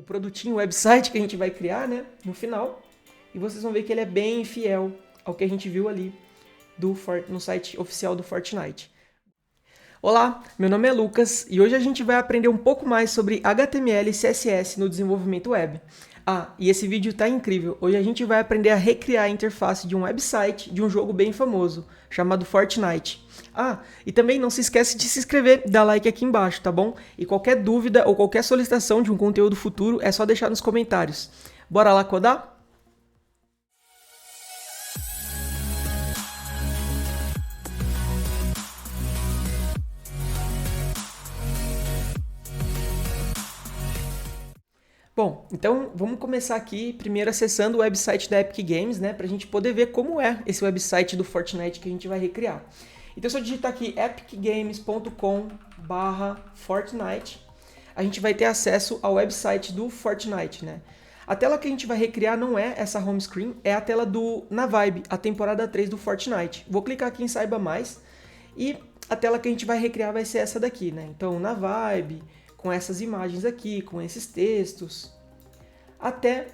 o produtinho, o website que a gente vai criar, né, no final. E vocês vão ver que ele é bem fiel ao que a gente viu ali no site oficial do Fortnite. Olá, meu nome é Lucas e hoje a gente vai aprender um pouco mais sobre HTML e CSS no desenvolvimento web. E esse vídeo tá incrível. Hoje a gente vai aprender a recriar a interface de um website de um jogo bem famoso, chamado Fortnite. E também não se esquece de se inscrever, dar like aqui embaixo, tá bom? E qualquer dúvida ou qualquer solicitação de um conteúdo futuro é só deixar nos comentários. Bora lá codar? Bom, então vamos começar aqui primeiro acessando o website da Epic Games, né, pra gente poder ver como é esse website do Fortnite que a gente vai recriar. Então se eu digitar aqui epicgames.com/Fortnite, a gente vai ter acesso ao website do Fortnite, né. A tela que a gente vai recriar não é essa home screen, é a tela do Na Vibe, a temporada 3 do Fortnite. Vou clicar aqui em Saiba Mais e a tela que a gente vai recriar vai ser essa daqui, né. Então Na Vibe, com essas imagens aqui, com esses textos, até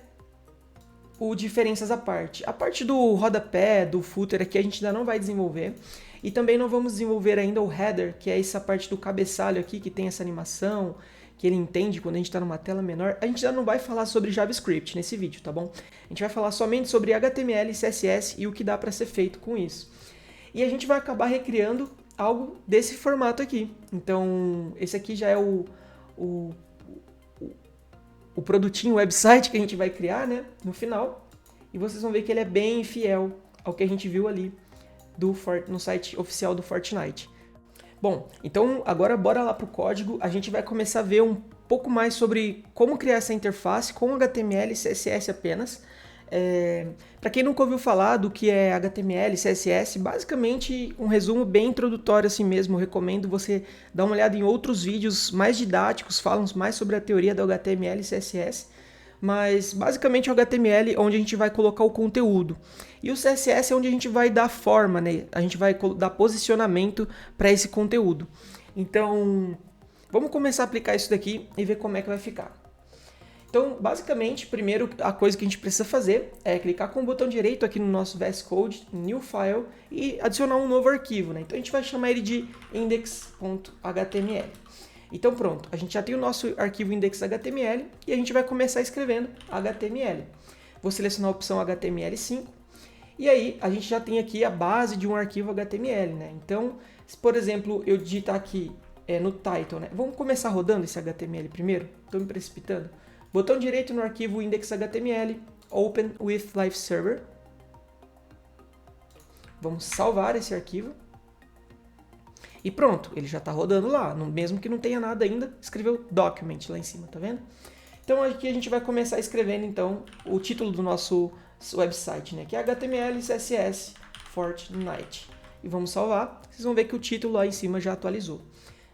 o diferenças à parte. A parte do rodapé, do footer aqui a gente ainda não vai desenvolver. E também não vamos desenvolver ainda o header, que é essa parte do cabeçalho aqui, que tem essa animação, que ele entende quando a gente está numa tela menor. A gente já não vai falar sobre JavaScript nesse vídeo, tá bom? A gente vai falar somente sobre HTML, CSS e o que dá para ser feito com isso. E a gente vai acabar recriando algo desse formato aqui. Então, esse aqui já é o produtinho, o website que a gente vai criar, né, no final. E vocês vão ver que ele é bem fiel ao que a gente viu ali no site oficial do Fortnite. Bom, então agora bora lá pro código. A gente vai começar a ver um pouco mais sobre como criar essa interface com HTML e CSS apenas. Para quem nunca ouviu falar do que é HTML e CSS, basicamente um resumo bem introdutório assim mesmo. Eu recomendo você dar uma olhada em outros vídeos mais didáticos, falam mais sobre a teoria do HTML e CSS, mas basicamente o HTML é onde a gente vai colocar o conteúdo e o CSS é onde a gente vai dar forma, né? A gente vai dar posicionamento para esse conteúdo. Então vamos começar a aplicar isso daqui e ver como é que vai ficar. Então, basicamente, primeiro a coisa que a gente precisa fazer é clicar com o botão direito aqui no nosso VS Code, New File, e adicionar um novo arquivo, né? Então a gente vai chamar ele de index.html. Então pronto, a gente já tem o nosso arquivo index.html e a gente vai começar escrevendo HTML. Vou selecionar a opção HTML5 e aí a gente já tem aqui a base de um arquivo HTML, né? Então, se por exemplo eu digitar aqui no title, né? Vamos começar rodando esse HTML primeiro? Estou me precipitando. Botão direito no arquivo index.html, Open with Live Server. Vamos salvar esse arquivo. E pronto, ele já está rodando lá, mesmo que não tenha nada ainda, escreveu document lá em cima, tá vendo? Então aqui a gente vai começar escrevendo então o título do nosso website, né? Que é HTML CSS Fortnite. E vamos salvar, vocês vão ver que o título lá em cima já atualizou.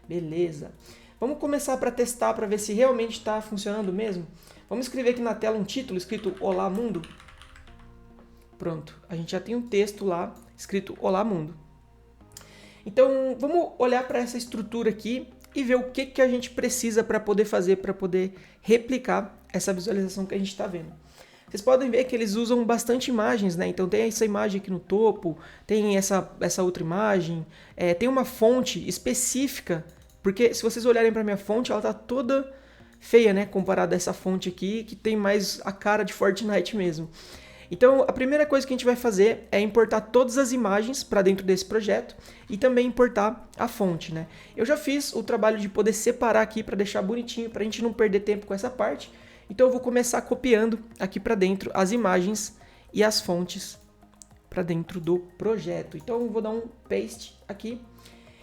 Beleza. Vamos começar para testar, para ver se realmente está funcionando mesmo. Vamos escrever aqui na tela um título escrito Olá Mundo. Pronto, a gente já tem um texto lá escrito Olá Mundo. Então vamos olhar para essa estrutura aqui e ver o que a gente precisa para poder fazer, para poder replicar essa visualização que a gente está vendo. Vocês podem ver que eles usam bastante imagens, né? Então tem essa imagem aqui no topo, tem essa outra imagem, tem uma fonte específica. Porque se vocês olharem para minha fonte, ela tá toda feia, né? Comparada a essa fonte aqui, que tem mais a cara de Fortnite mesmo. Então, a primeira coisa que a gente vai fazer é importar todas as imagens para dentro desse projeto e também importar a fonte, né? Eu já fiz o trabalho de poder separar aqui para deixar bonitinho, para a gente não perder tempo com essa parte. Então, eu vou começar copiando aqui para dentro as imagens e as fontes para dentro do projeto. Então, eu vou dar um paste aqui.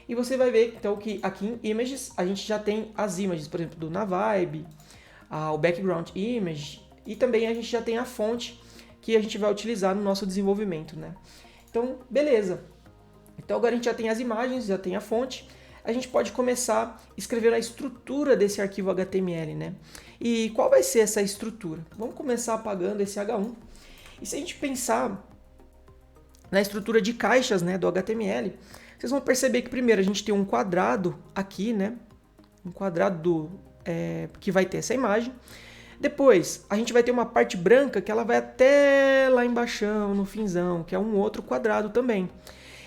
E você vai ver então que aqui em Images a gente já tem as imagens, por exemplo, do Na Vibe, o Background Image, e também a gente já tem a fonte que a gente vai utilizar no nosso desenvolvimento, né? Então, beleza. Então agora a gente já tem as imagens, já tem a fonte, a gente pode começar escrevendo a estrutura desse arquivo HTML, né? E qual vai ser essa estrutura? Vamos começar apagando esse H1. E se a gente pensar na estrutura de caixas, né, do HTML, vocês vão perceber que primeiro a gente tem um quadrado aqui, né? Um quadrado que vai ter essa imagem. Depois, a gente vai ter uma parte branca que ela vai até lá embaixo, no finzão, que é um outro quadrado também.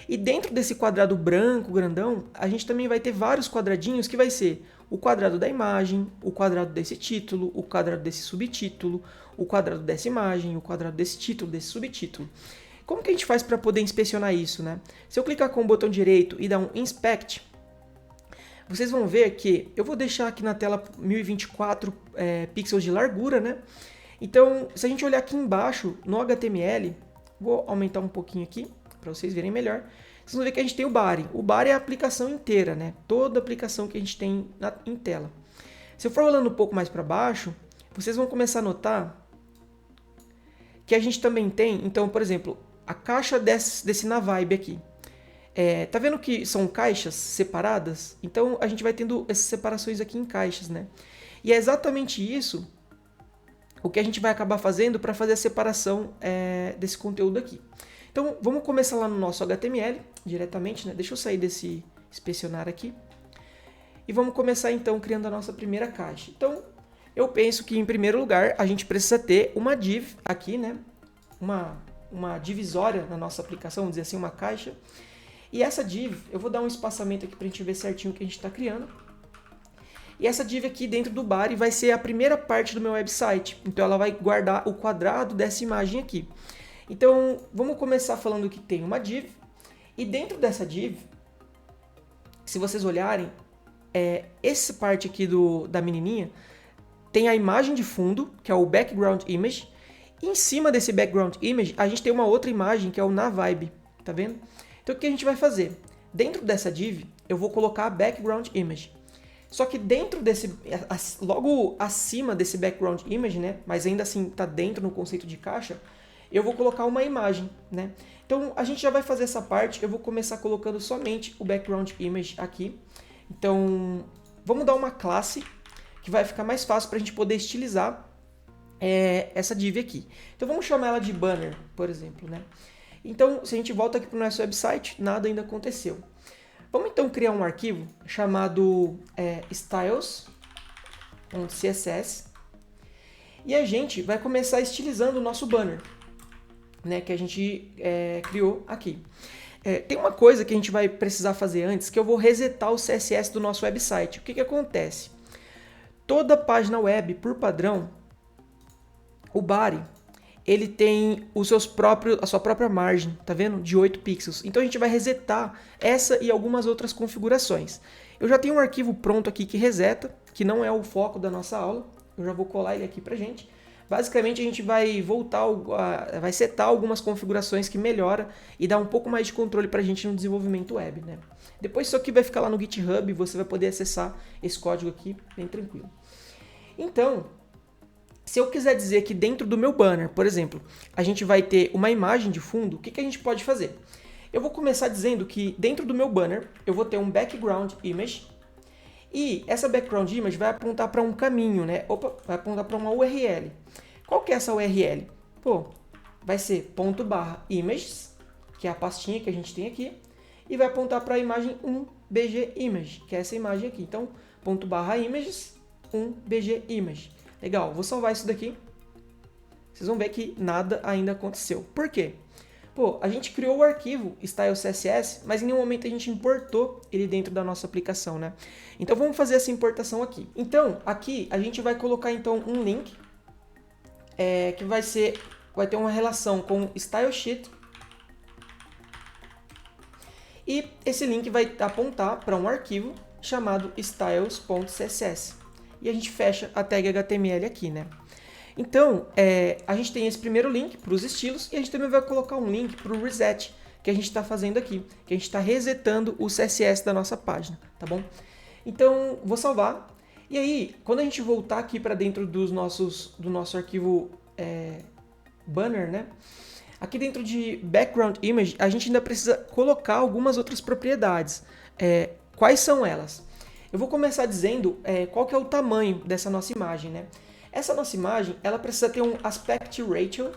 E dentro desse quadrado branco, grandão, a gente também vai ter vários quadradinhos que vai ser o quadrado da imagem, o quadrado desse título, o quadrado desse subtítulo, o quadrado dessa imagem, o quadrado desse título, desse subtítulo. Como que a gente faz para poder inspecionar isso, né? Se eu clicar com o botão direito e dar um Inspect, vocês vão ver que eu vou deixar aqui na tela 1024 pixels de largura, né? Então, se a gente olhar aqui embaixo no HTML, vou aumentar um pouquinho aqui para vocês verem melhor. Vocês vão ver que a gente tem o body. O body é a aplicação inteira, né? Toda a aplicação que a gente tem em tela. Se eu for rolando um pouco mais para baixo, vocês vão começar a notar que a gente também tem, então, por exemplo, a caixa desse na vibe aqui. Tá vendo que são caixas separadas? Então a gente vai tendo essas separações aqui em caixas, né? E é exatamente isso o que a gente vai acabar fazendo para fazer a separação desse conteúdo aqui. Então vamos começar lá no nosso HTML diretamente, né? Deixa eu sair desse inspecionar aqui. E vamos começar então criando a nossa primeira caixa. Então eu penso que em primeiro lugar a gente precisa ter uma div aqui, né? Uma divisória na nossa aplicação, vamos dizer assim, uma caixa. E essa div, eu vou dar um espaçamento aqui para a gente ver certinho o que a gente está criando. E essa div aqui dentro do body vai ser a primeira parte do meu website. Então ela vai guardar o quadrado dessa imagem aqui. Então vamos começar falando que tem uma div. E dentro dessa div, se vocês olharem, essa parte aqui da menininha tem a imagem de fundo, que é o background image. E em cima desse background image, a gente tem uma outra imagem, que é o navibe. Tá vendo? Então o que a gente vai fazer? Dentro dessa div, eu vou colocar a background image. Só que dentro logo acima desse background image, né? Mas ainda assim está dentro no conceito de caixa, eu vou colocar uma imagem, né? Então a gente já vai fazer essa parte, eu vou começar colocando somente o background image aqui. Então vamos dar uma classe que vai ficar mais fácil para a gente poder estilizar essa div aqui. Então vamos chamar ela de banner, por exemplo, né? Então, se a gente volta aqui para o nosso website, nada ainda aconteceu. Vamos então criar um arquivo chamado styles.css e a gente vai começar estilizando o nosso banner, né, que a gente criou aqui. Tem uma coisa que a gente vai precisar fazer antes, que eu vou resetar o CSS do nosso website. O que acontece? Toda página web, por padrão, o body, ele tem a sua própria margem, tá vendo? De 8 pixels. Então a gente vai resetar essa e algumas outras configurações. Eu já tenho um arquivo pronto aqui que reseta, que não é o foco da nossa aula. Eu já vou colar ele aqui pra gente. Basicamente a gente vai vai setar algumas configurações que melhora e dá um pouco mais de controle pra gente no desenvolvimento web, né? Depois isso aqui vai ficar lá no GitHub e você vai poder acessar esse código aqui bem tranquilo. Então, se eu quiser dizer que dentro do meu banner, por exemplo, a gente vai ter uma imagem de fundo, o que a gente pode fazer? Eu vou começar dizendo que dentro do meu banner eu vou ter um background image e essa background image vai apontar para um caminho, né? Vai apontar para uma URL. Qual que é essa URL? Vai ser ./images, que é a pastinha que a gente tem aqui, e vai apontar para a imagem 1bgimage, que é essa imagem aqui. Então, ./images 1bgimage. Legal, vou salvar isso daqui. Vocês vão ver que nada ainda aconteceu. Por quê? A gente criou o arquivo style.css, mas em nenhum momento a gente importou ele dentro da nossa aplicação, né? Então vamos fazer essa importação aqui. Então, aqui a gente vai colocar então um link que vai ter uma relação com stylesheet. E esse link vai apontar para um arquivo chamado styles.css. E a gente fecha a tag HTML aqui, né? Então, a gente tem esse primeiro link para os estilos e a gente também vai colocar um link para o reset que a gente está fazendo aqui, que a gente está resetando o CSS da nossa página, tá bom? Então, vou salvar. E aí, quando a gente voltar aqui para dentro do nosso arquivo banner, né? Aqui dentro de background image, a gente ainda precisa colocar algumas outras propriedades. Quais são elas? Eu vou começar dizendo qual que é o tamanho dessa nossa imagem, né? Essa nossa imagem, ela precisa ter um aspect ratio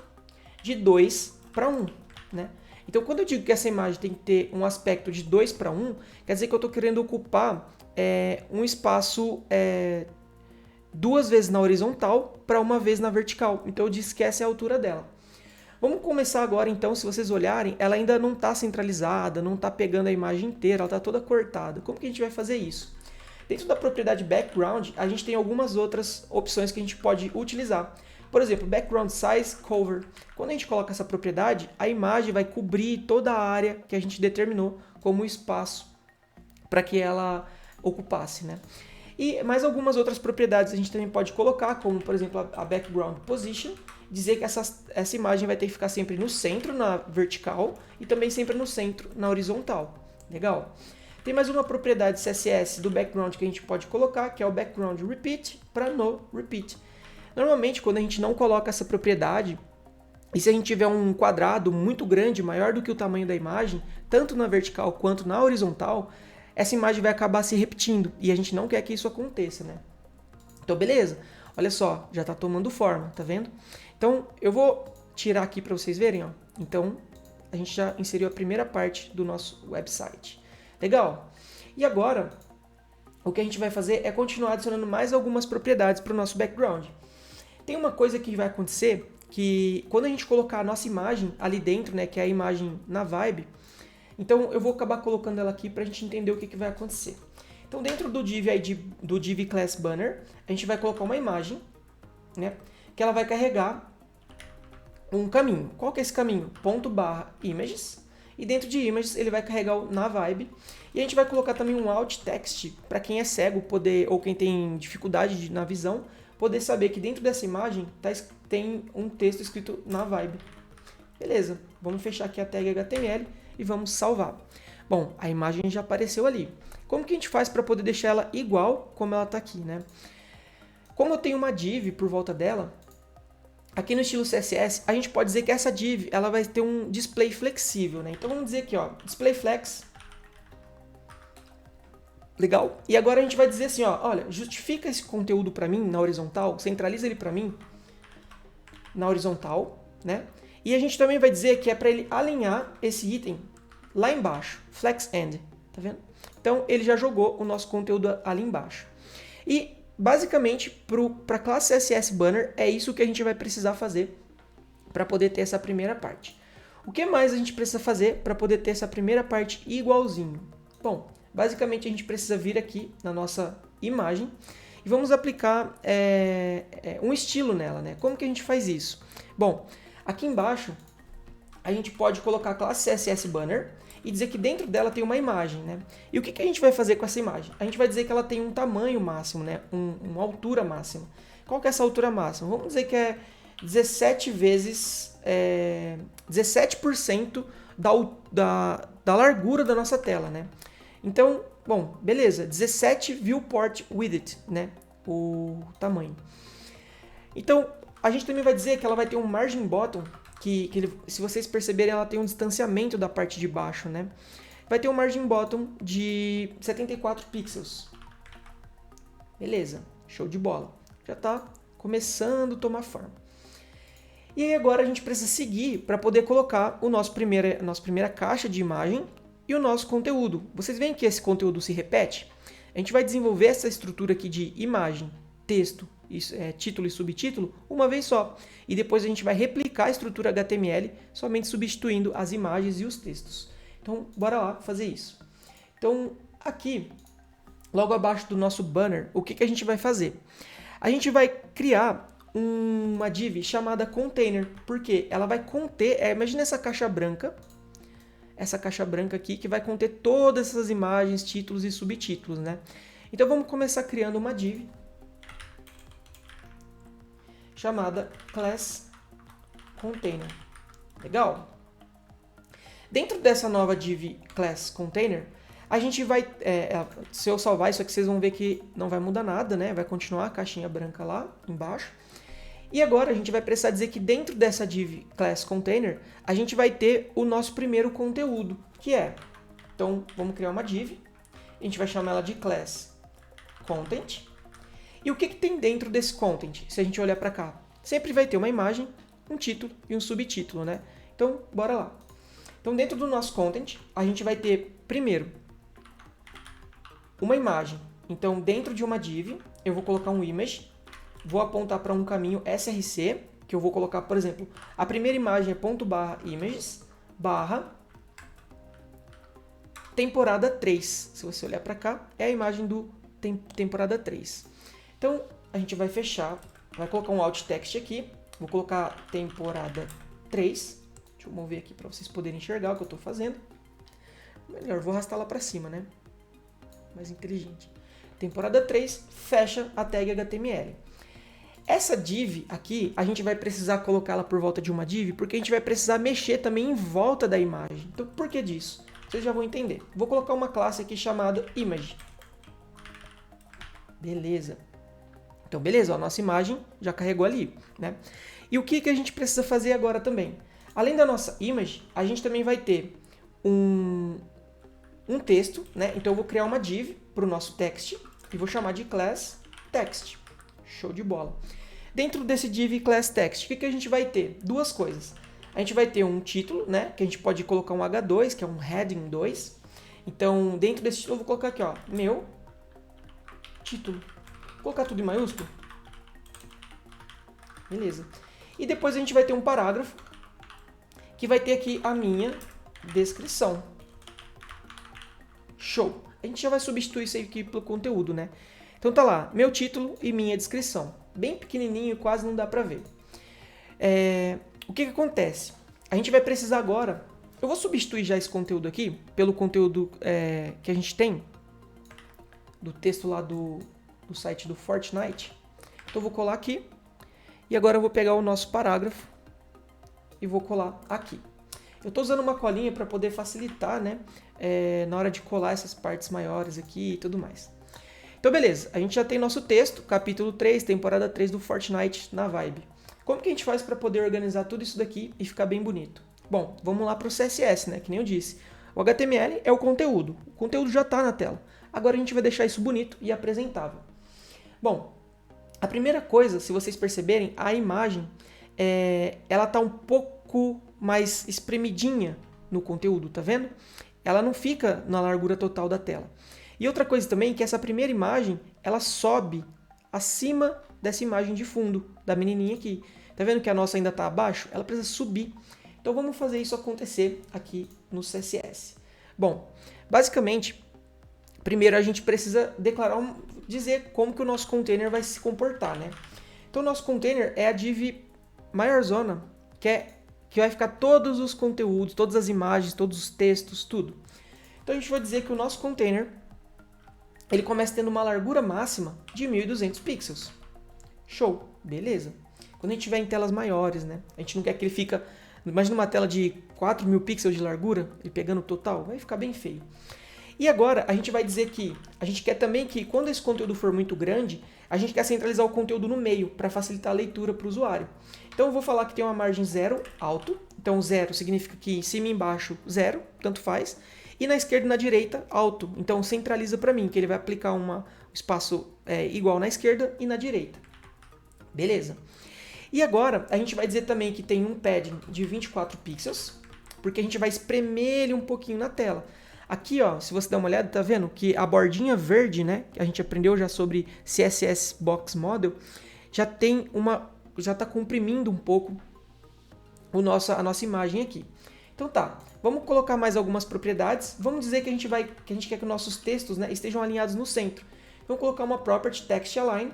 de 2:1, né? Então, quando eu digo que essa imagem tem que ter um aspecto de 2:1, quer dizer que eu estou querendo ocupar um espaço 2 vezes na horizontal para 1 vez na vertical. Então eu disse que essa é a altura dela. Vamos começar agora então, se vocês olharem, ela ainda não está centralizada, não está pegando a imagem inteira, ela está toda cortada. Como que a gente vai fazer isso? Dentro da propriedade background, a gente tem algumas outras opções que a gente pode utilizar. Por exemplo, background size cover. Quando a gente coloca essa propriedade, a imagem vai cobrir toda a área que a gente determinou como espaço para que ela ocupasse, né? E mais algumas outras propriedades a gente também pode colocar, como por exemplo a background position, dizer que essa imagem vai ter que ficar sempre no centro, na vertical, e também sempre no centro, na horizontal. Legal? Tem mais uma propriedade CSS do background que a gente pode colocar, que é o background repeat para no repeat. Normalmente, quando a gente não coloca essa propriedade, e se a gente tiver um quadrado muito grande, maior do que o tamanho da imagem, tanto na vertical quanto na horizontal, essa imagem vai acabar se repetindo, e a gente não quer que isso aconteça, né? Então, beleza. Olha só, já está tomando forma, tá vendo? Então, eu vou tirar aqui para vocês verem, ó. Então, a gente já inseriu a primeira parte do nosso website. Legal? E agora, o que a gente vai fazer é continuar adicionando mais algumas propriedades para o nosso background. Tem uma coisa que vai acontecer, que quando a gente colocar a nossa imagem ali dentro, né, que é a imagem na Vibe, então eu vou acabar colocando ela aqui para a gente entender o que vai acontecer. Então, dentro do div ID do div class banner, a gente vai colocar uma imagem, né, que ela vai carregar um caminho. Qual que é esse caminho? .images. E dentro de images ele vai carregar o na Vibe. E a gente vai colocar também um alt text para quem é cego poder, ou quem tem dificuldade na visão, poder saber que dentro dessa imagem tem um texto escrito na Vibe. Beleza, vamos fechar aqui a tag HTML e vamos salvar. Bom, a imagem já apareceu ali. Como que a gente faz para poder deixar ela igual como ela está aqui, né? Como eu tenho uma div por volta dela, aqui no estilo CSS, a gente pode dizer que essa div ela vai ter um display flexível, né? Então vamos dizer aqui, ó, display flex. Legal? E agora a gente vai dizer assim, ó, olha, justifica esse conteúdo para mim na horizontal, centraliza ele para mim na horizontal, né? E a gente também vai dizer que é para ele alinhar esse item lá embaixo, flex end, tá vendo? Então ele já jogou o nosso conteúdo ali embaixo. E basicamente para a classe CSS Banner é isso que a gente vai precisar fazer para poder ter essa primeira parte. O que mais a gente precisa fazer para poder ter essa primeira parte igualzinho? Bom, basicamente a gente precisa vir aqui na nossa imagem e vamos aplicar um estilo nela, né? Como que a gente faz isso? Bom, aqui embaixo a gente pode colocar a classe CSS Banner e dizer que dentro dela tem uma imagem, né? E o que a gente vai fazer com essa imagem? A gente vai dizer que ela tem um tamanho máximo, né? Uma altura máxima. Qual que é essa altura máxima? Vamos dizer que é 17 vezes 17% da largura da nossa tela, né? Então, bom, beleza, 17 viewport width, né? O tamanho. Então, a gente também vai dizer que ela vai ter um margin bottom, que se vocês perceberem, ela tem um distanciamento da parte de baixo, né? Vai ter um margin bottom de 74 pixels. Beleza, show de bola. Já está começando a tomar forma. E aí agora a gente precisa seguir para poder colocar a nossa primeira caixa de imagem e o nosso conteúdo. Vocês veem que esse conteúdo se repete? A gente vai desenvolver essa estrutura aqui de imagem, texto, título e subtítulo uma vez só. E depois a gente vai replicar a estrutura HTML somente substituindo as imagens e os textos. Então, bora lá fazer isso. Então, aqui, logo abaixo do nosso banner, o que a gente vai fazer? A gente vai criar uma div chamada container, porque ela vai conter, imagina essa caixa branca aqui, que vai conter todas essas imagens, títulos e subtítulos, né? Então vamos começar criando uma div chamada class container. Legal? Dentro dessa nova div class container, a gente vai, se eu salvar isso aqui, vocês vão ver que não vai mudar nada, né? Vai continuar a caixinha branca lá embaixo. E agora a gente vai precisar dizer que dentro dessa div class container, a gente vai ter o nosso primeiro conteúdo, que é, então vamos criar uma div, a gente vai chamar ela de class content. E o que tem dentro desse content? Se a gente olhar para cá, sempre vai ter uma imagem, um título e um subtítulo, né? Então, bora lá. Então, dentro do nosso content, a gente vai ter, primeiro, uma imagem. Então, dentro de uma div, eu vou colocar um image vou apontar para um caminho src, que eu vou colocar, por exemplo, a primeira imagem é ./images, temporada 3. Se você olhar para cá, é a imagem do temporada 3. Então, a gente vai fechar, vai colocar um alt text aqui, vou colocar temporada 3. Deixa eu mover aqui para vocês poderem enxergar o que eu estou fazendo. Melhor, vou arrastar lá para cima, né? Mais inteligente. Temporada 3, fecha a tag HTML. Essa div aqui, a gente vai precisar colocá-la por volta de uma div, porque a gente vai precisar mexer também em volta da imagem. Então, por que disso? Vocês já vão entender. Vou colocar uma classe aqui chamada image. Beleza. Então, beleza, a nossa imagem já carregou ali, né? E o que a gente precisa fazer agora também? Além da nossa image, a gente também vai ter um texto, né? Então, eu vou criar uma div para o nosso text e vou chamar de class text. Show de bola. Dentro desse div class text, o que a gente vai ter? Duas coisas. A gente vai ter um título, né? Que a gente pode colocar um H2, que é um heading 2. Então, dentro desse título, eu vou colocar aqui, ó, meu título. Vou colocar tudo em maiúsculo. Beleza. E depois a gente vai ter um parágrafo, que vai ter aqui a minha descrição. Show. A gente já vai substituir isso aqui pelo conteúdo, né? Então tá lá, meu título e minha descrição. Bem pequenininho, quase não dá pra ver. O que acontece? A gente vai precisar agora... Eu vou substituir já esse conteúdo aqui pelo conteúdo que a gente tem do texto lá do site do Fortnite. Então eu vou colar aqui. E agora eu vou pegar o nosso parágrafo e vou colar aqui. Eu estou usando uma colinha para poder facilitar, né? Na hora de colar essas partes maiores aqui e tudo mais. Então, beleza. A gente já tem nosso texto, capítulo 3, temporada 3 do Fortnite na Vibe. Como que a gente faz para poder organizar tudo isso daqui e ficar bem bonito? Bom, vamos lá para o CSS, né? Que nem eu disse. O HTML é o conteúdo. O conteúdo já está na tela. Agora a gente vai deixar isso bonito e apresentável. Bom, a primeira coisa, se vocês perceberem, a imagem, ela está um pouco mais espremidinha no conteúdo, tá vendo? Ela não fica na largura total da tela. E outra coisa também, que essa primeira imagem, ela sobe acima dessa imagem de fundo, da menininha aqui. Tá vendo que a nossa ainda está abaixo? Ela precisa subir. Então vamos fazer isso acontecer aqui no CSS. Bom, basicamente, primeiro a gente precisa dizer como que o nosso container vai se comportar, né? Então o nosso container é a div maiorzona, que vai ficar todos os conteúdos, todas as imagens, todos os textos, tudo. Então a gente vai dizer que o nosso container ele começa tendo uma largura máxima de 1200 pixels. Show, beleza. Quando a gente tiver em telas maiores, né? A gente não quer que ele fica... Imagina uma tela de 4000 pixels de largura, ele pegando o total, vai ficar bem feio. E agora a gente vai dizer que a gente quer também que quando esse conteúdo for muito grande, a gente quer centralizar o conteúdo no meio para facilitar a leitura para o usuário. Então eu vou falar que tem uma margem 0 alto. Então 0 significa que em cima e embaixo 0, tanto faz. E na esquerda e na direita, alto. Então centraliza para mim, que ele vai aplicar um espaço igual na esquerda e na direita. Beleza. E agora a gente vai dizer também que tem um padding de 24 pixels, porque a gente vai espremer ele um pouquinho na tela. Aqui, ó, se você der uma olhada, tá vendo que a bordinha verde, né, que a gente aprendeu já sobre CSS Box Model, já tá comprimindo um pouco a nossa imagem aqui. Então tá, vamos colocar mais algumas propriedades. Vamos dizer que a gente quer que nossos textos, né, estejam alinhados no centro. Então vou colocar uma property text align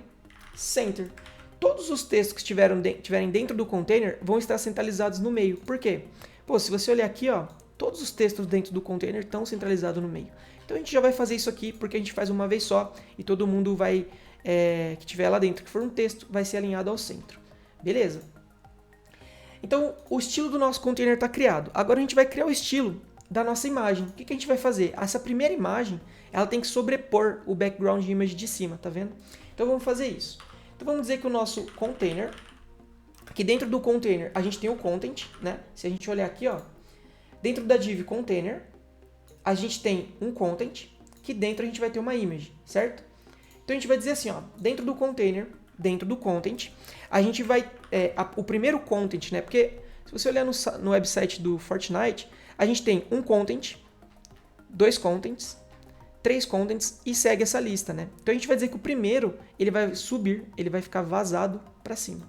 center. Todos os textos que estiverem dentro do container vão estar centralizados no meio. Por quê? Pô, se você olhar aqui, ó, todos os textos dentro do container estão centralizados no meio. Então a gente já vai fazer isso aqui porque a gente faz uma vez só e todo mundo que estiver lá dentro, que for um texto, vai ser alinhado ao centro. Beleza? Então o estilo do nosso container está criado. Agora a gente vai criar o estilo da nossa imagem. O que a gente vai fazer? Essa primeira imagem, ela tem que sobrepor o background image de cima, tá vendo? Então vamos fazer isso. Então vamos dizer que o nosso container, que dentro do container a gente tem o content, né? Se a gente olhar aqui, ó, dentro da div container, a gente tem um content, que dentro a gente vai ter uma image, certo? Então a gente vai dizer assim, ó, dentro do container, dentro do content, a gente vai, o primeiro content, né? Porque se você olhar no website do Fortnite, a gente tem um content, dois contents, 3 contents e segue essa lista, né? Então a gente vai dizer que o primeiro, ele vai subir, ele vai ficar vazado para cima.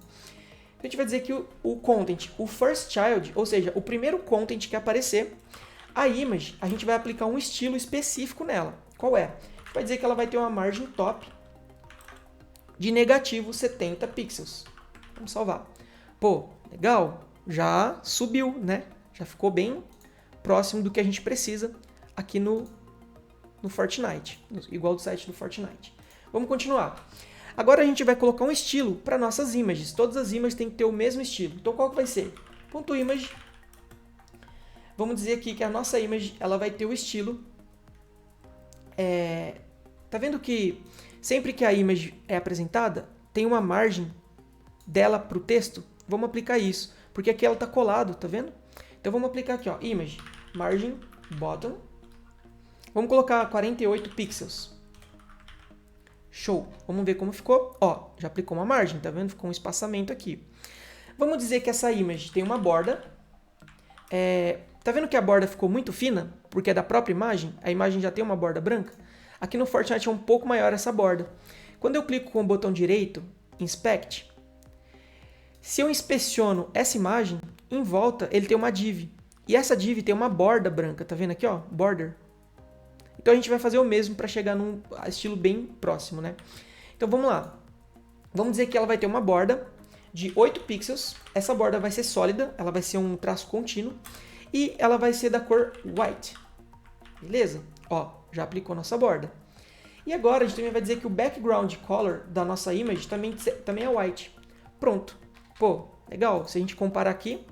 Então a gente vai dizer que o content, o first child, ou seja, o primeiro content que aparecer, a image, a gente vai aplicar um estilo específico nela. Qual é? A gente vai dizer que ela vai ter uma margem top de negativo 70 pixels. Vamos salvar. Pô, legal, já subiu, né? Já ficou bem próximo do que a gente precisa aqui no Fortnite, igual do site do Fortnite. Vamos continuar. Agora a gente vai colocar um estilo para nossas images. Todas as images têm que ter o mesmo estilo. Então qual que vai ser? Ponto .image. Vamos dizer aqui que a nossa image ela vai ter o estilo. Tá vendo que sempre que a image é apresentada, tem uma margem dela para o texto? Vamos aplicar isso, porque aqui ela está colado, tá vendo? Então vamos aplicar aqui, ó, image, margin, bottom. Vamos colocar 48 pixels. Show. Vamos ver como ficou. Ó, já aplicou uma margem, tá vendo? Ficou um espaçamento aqui. Vamos dizer que essa image tem uma borda. Tá vendo que a borda ficou muito fina? Porque é da própria imagem. A imagem já tem uma borda branca. Aqui no Fortnite é um pouco maior essa borda. Quando eu clico com o botão direito, Inspect, se eu inspeciono essa imagem, em volta ele tem uma div. E essa div tem uma borda branca. Tá vendo aqui, ó? Border. Então a gente vai fazer o mesmo para chegar num estilo bem próximo, né? Então vamos lá. Vamos dizer que ela vai ter uma borda de 8 pixels. Essa borda vai ser sólida, ela vai ser um traço contínuo. E ela vai ser da cor white. Beleza? Ó, já aplicou a nossa borda. E agora a gente também vai dizer que o background color da nossa image também é white. Pronto. Pô, legal. Se a gente comparar aqui,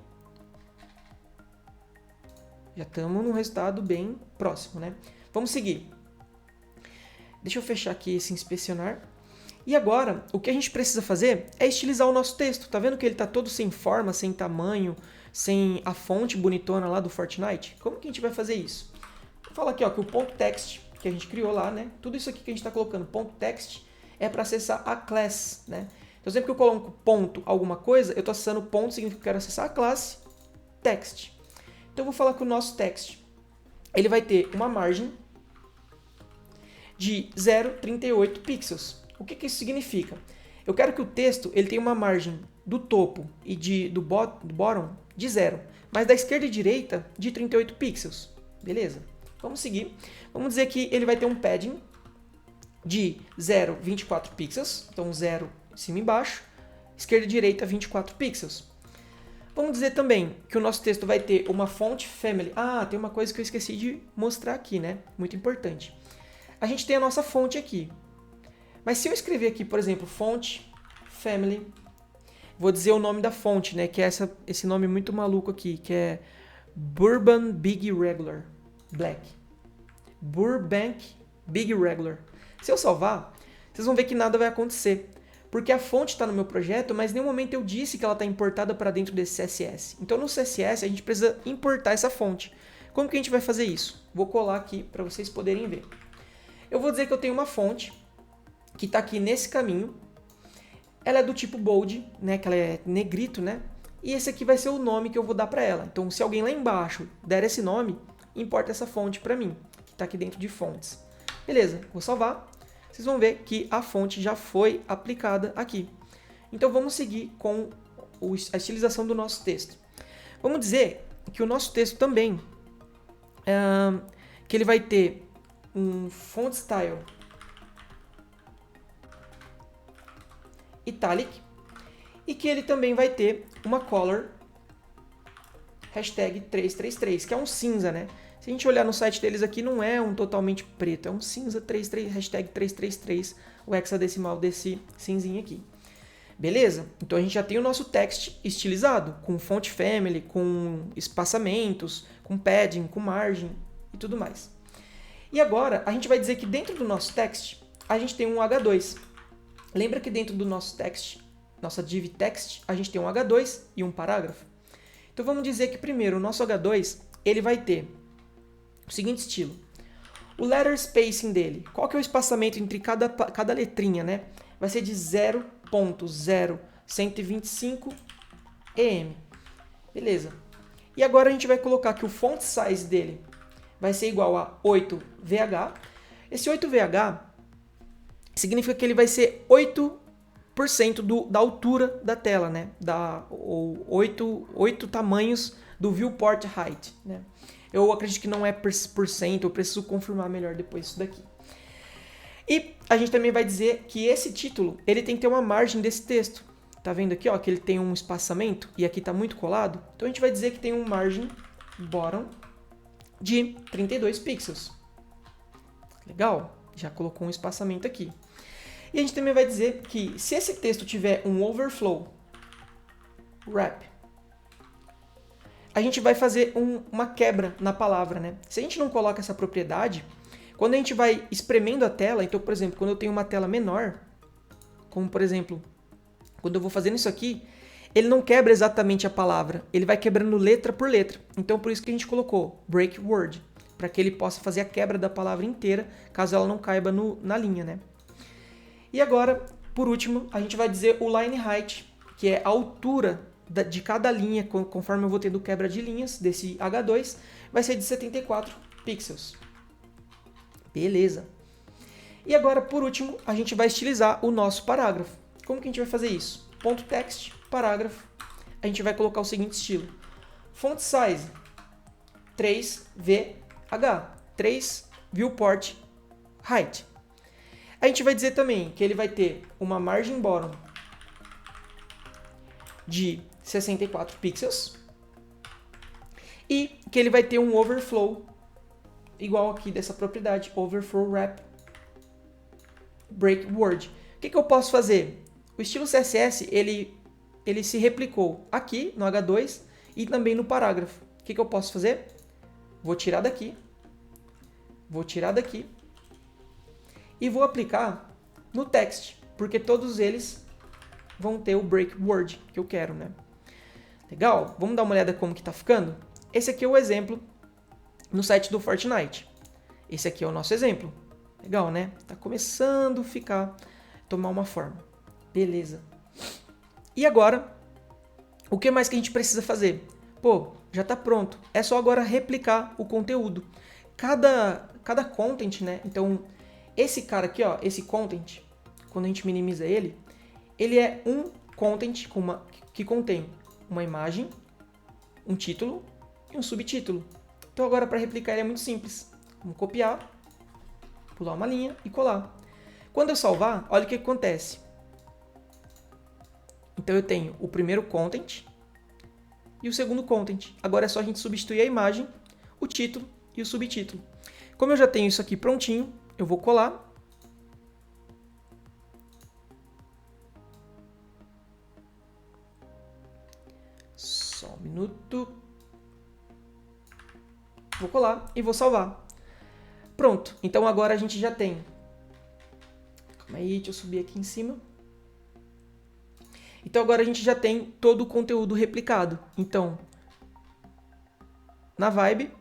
já estamos num resultado bem próximo, né? Vamos seguir. Deixa eu fechar aqui esse inspecionar. E agora, o que a gente precisa fazer é estilizar o nosso texto. Tá vendo que ele está todo sem forma, sem tamanho, sem a fonte bonitona lá do Fortnite? Como que a gente vai fazer isso? Vou falar aqui, ó, que o ponto text que a gente criou lá, né? Tudo isso aqui que a gente está colocando, ponto text, é para acessar a class, né? Então sempre que eu coloco ponto alguma coisa, eu estou acessando ponto, significa que eu quero acessar a classe text. Então eu vou falar que o nosso text, ele vai ter uma margem de 0,38 pixels. O que isso significa? Eu quero que o texto ele tenha uma margem do topo e do bottom de 0, mas da esquerda e direita de 38 pixels. Beleza? Vamos seguir. Vamos dizer que ele vai ter um padding de 0,24 pixels, então 0 em cima e embaixo, esquerda e direita 24 pixels. Vamos dizer também que o nosso texto vai ter uma font family. Ah, tem uma coisa que eu esqueci de mostrar aqui, né? Muito importante. A gente tem a nossa fonte aqui. Mas se eu escrever aqui, por exemplo, font family, vou dizer o nome da fonte, né? Que é esse nome muito maluco aqui, que é Burbank Big Regular Black. Burbank Big Regular. Se eu salvar, vocês vão ver que nada vai acontecer. Porque a fonte está no meu projeto, mas em nenhum momento eu disse que ela está importada para dentro desse CSS. Então no CSS a gente precisa importar essa fonte. Como que a gente vai fazer isso? Vou colar aqui para vocês poderem ver. Eu vou dizer que eu tenho uma fonte que está aqui nesse caminho. Ela é do tipo bold, né? Que ela é negrito, né? E esse aqui vai ser o nome que eu vou dar para ela. Então se alguém lá embaixo der esse nome, importa essa fonte para mim, que está aqui dentro de fontes. Beleza, vou salvar. Vocês vão ver que a fonte já foi aplicada aqui. Então vamos seguir com a estilização do nosso texto. Vamos dizer que o nosso texto também, que ele vai ter um font style italic e que ele também vai ter uma color hashtag 333, que é um cinza, né? Se a gente olhar no site deles aqui, não é um totalmente preto, é um cinza 33, hashtag 333, o hexadecimal desse cinzinho aqui. Beleza? Então a gente já tem o nosso text estilizado, com font family, com espaçamentos, com padding, com margem e tudo mais. E agora a gente vai dizer que dentro do nosso text, a gente tem um H2. Lembra que dentro do nosso text, nossa div text, a gente tem um H2 e um parágrafo? Então vamos dizer que primeiro o nosso H2, ele vai ter o seguinte estilo. O letter spacing dele, qual que é o espaçamento entre cada letrinha, né? Vai ser de 0.0125 em. Beleza. E agora a gente vai colocar que o font size dele vai ser igual a 8 VH. Esse 8VH significa que ele vai ser 8% da altura da tela, né? Ou 8 tamanhos do viewport height, né? Eu acredito que não é por cento, eu preciso confirmar melhor depois isso daqui. E a gente também vai dizer que esse título, ele tem que ter uma margem desse texto. Tá vendo aqui, ó, que ele tem um espaçamento e aqui tá muito colado? Então a gente vai dizer que tem um margem bottom de 32 pixels. Legal? Já colocou um espaçamento aqui. E a gente também vai dizer que se esse texto tiver um overflow wrap, a gente vai fazer uma quebra na palavra, né? Se a gente não coloca essa propriedade, quando a gente vai espremendo a tela, então, por exemplo, quando eu tenho uma tela menor, como por exemplo, quando eu vou fazendo isso aqui, ele não quebra exatamente a palavra, ele vai quebrando letra por letra. Então, por isso que a gente colocou break word, para que ele possa fazer a quebra da palavra inteira, caso ela não caiba na linha, né? E agora, por último, a gente vai dizer o line height, que é a altura de cada linha, conforme eu vou tendo quebra de linhas desse H2, vai ser de 74 pixels. Beleza. E agora, por último, a gente vai estilizar o nosso parágrafo. Como que a gente vai fazer isso? Ponto text, parágrafo. A gente vai colocar o seguinte estilo. Font size 3VH, 3 viewport height. A gente vai dizer também que ele vai ter uma margem bottom de 64 pixels e que ele vai ter um overflow igual aqui dessa propriedade, overflow wrap break word. O que eu posso fazer? O estilo CSS, ele se replicou aqui no H2 e também no parágrafo. O que eu posso fazer? Vou tirar daqui e vou aplicar no text, porque todos eles vão ter o break word que eu quero, né? Legal? Vamos dar uma olhada como que tá ficando? Esse aqui é o exemplo no site do Fortnite. Esse aqui é o nosso exemplo. Legal, né? Tá começando a tomar uma forma. Beleza. E agora, o que mais que a gente precisa fazer? Pô, já tá pronto. É só agora replicar o conteúdo. Cada content, né? Então, esse cara aqui, ó, esse content, quando a gente minimiza ele é um content que contém uma imagem, um título e um subtítulo. Então agora para replicar ele é muito simples. Vamos copiar, pular uma linha e colar. Quando eu salvar, olha o que acontece. Então eu tenho o primeiro content e o segundo content. Agora é só a gente substituir a imagem, o título e o subtítulo. Como eu já tenho isso aqui prontinho, eu vou colar. Só um minuto. Vou colar e vou salvar. Pronto. Então agora a gente já tem. Calma aí, deixa eu subir aqui em cima. Então agora a gente já tem todo o conteúdo replicado. Então, na vibe,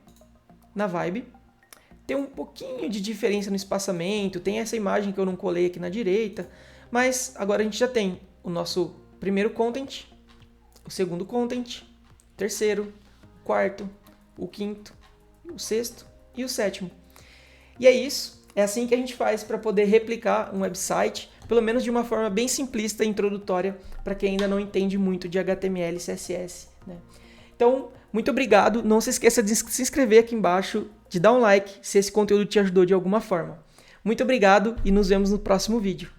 tem um pouquinho de diferença no espaçamento, tem essa imagem que eu não colei aqui na direita, mas agora a gente já tem o nosso primeiro content, o segundo content, o terceiro, o quarto, o quinto, o sexto e o sétimo. E é isso, é assim que a gente faz para poder replicar um website, pelo menos de uma forma bem simplista e introdutória, para quem ainda não entende muito de HTML e CSS, né? Então, muito obrigado, não se esqueça de se inscrever aqui embaixo, de dar um like se esse conteúdo te ajudou de alguma forma. Muito obrigado e nos vemos no próximo vídeo.